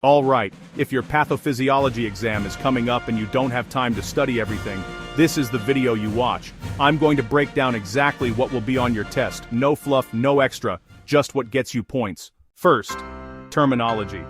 Alright, if your pathophysiology exam is coming up and you don't have time to study everything, this is the video you watch. I'm going to break down exactly what will be on your test, no fluff, no extra, just what gets you points. First, terminology.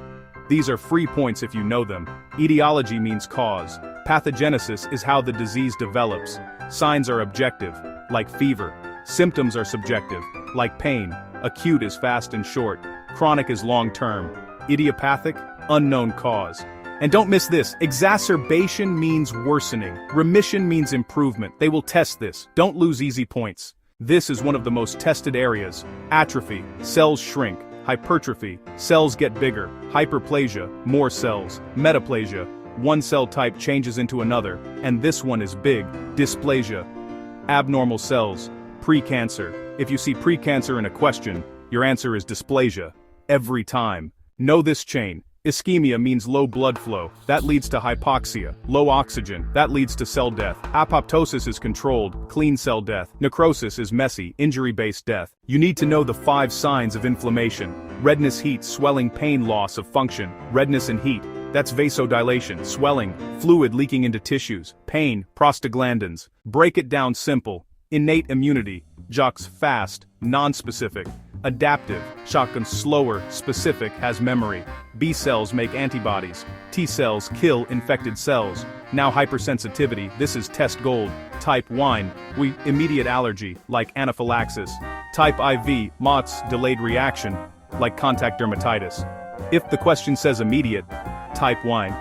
These are free points if you know them. Etiology means cause. Pathogenesis is how the disease develops. Signs are objective, like fever. Symptoms are subjective, like pain. Acute is fast and short. Chronic is long-term. Idiopathic, unknown cause. And don't miss this, exacerbation means worsening. Remission means improvement. They will test this. Don't lose easy points. This is one of the most tested areas. Atrophy, cells shrink. Hypertrophy, cells get bigger. Hyperplasia, more cells. Metaplasia, one cell type changes into another. And this one is big, dysplasia. Abnormal cells, precancer. If you see precancer in a question, your answer is dysplasia. Every time. Know this chain. Ischemia means low blood flow. That leads to hypoxia. Low oxygen. That leads to cell death. Apoptosis is controlled, clean cell death. Necrosis is messy, injury-based death. You need to know the 5 signs of inflammation. Redness, heat, swelling, pain, loss of function. Redness and heat. That's vasodilation, swelling, fluid leaking into tissues. Pain, prostaglandins. Break it down simple. Innate immunity. Jocks fast, non-specific. Adaptive, shotgun slower, specific, has memory. B cells make antibodies. T cells kill infected cells. Now hypersensitivity, this is test gold. Type 1, immediate allergy, like anaphylaxis. Type IV, MOTS, delayed reaction, like contact dermatitis. If the question says immediate, type 1.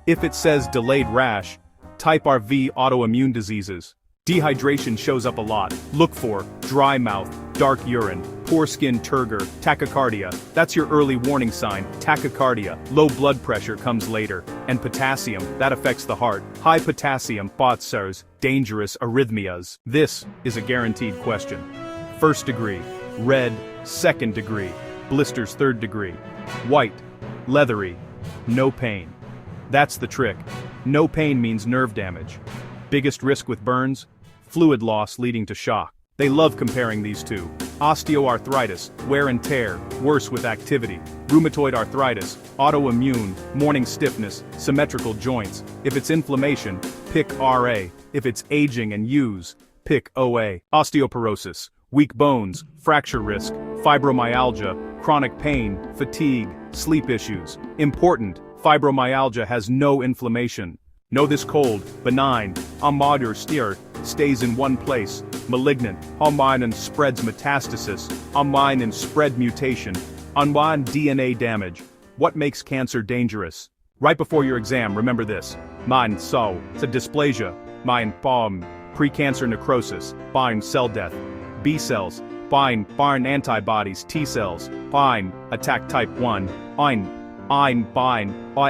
If it says delayed rash, type RV, autoimmune diseases. Dehydration shows up a lot. Look for dry mouth, dark urine, poor skin, turgor, tachycardia. That's your early warning sign. Tachycardia. Low blood pressure comes later. And potassium, that affects the heart. High potassium, botsars, dangerous arrhythmias. This is a guaranteed question. First degree. Red, second degree. Blisters, third degree. White, leathery, no pain. That's the trick. No pain means nerve damage. Biggest risk with burns? Fluid loss leading to shock. They love comparing these two. Osteoarthritis, wear and tear, worse with activity. Rheumatoid arthritis, autoimmune, morning stiffness, symmetrical joints. If it's inflammation, pick RA. If it's aging and use, pick OA. Osteoporosis, weak bones, fracture risk, fibromyalgia, chronic pain, fatigue, sleep issues. Important, fibromyalgia has no inflammation. Know this cold, benign, ahmad or steer, stays in one place. Malignant, ahmad and spreads metastasis, ahmad and spread mutation, ahmad DNA damage. What makes cancer dangerous? Right before your exam, remember this. Mine so, it's a dysplasia, mine palm, precancer necrosis, bind cell death. B cells, bind antibodies, T cells, bind, attack type 1, bind,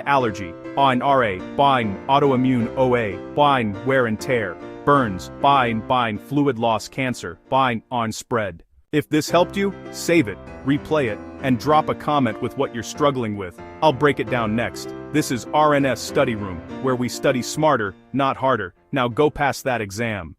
allergy, RA, bind, autoimmune OA, bind, wear and tear, burns, bind, fluid loss cancer, bind, on spread. If this helped you, save it, replay it, and drop a comment with what you're struggling with. I'll break it down next. This is RNS Study Room, where we study smarter, not harder. Now go pass that exam.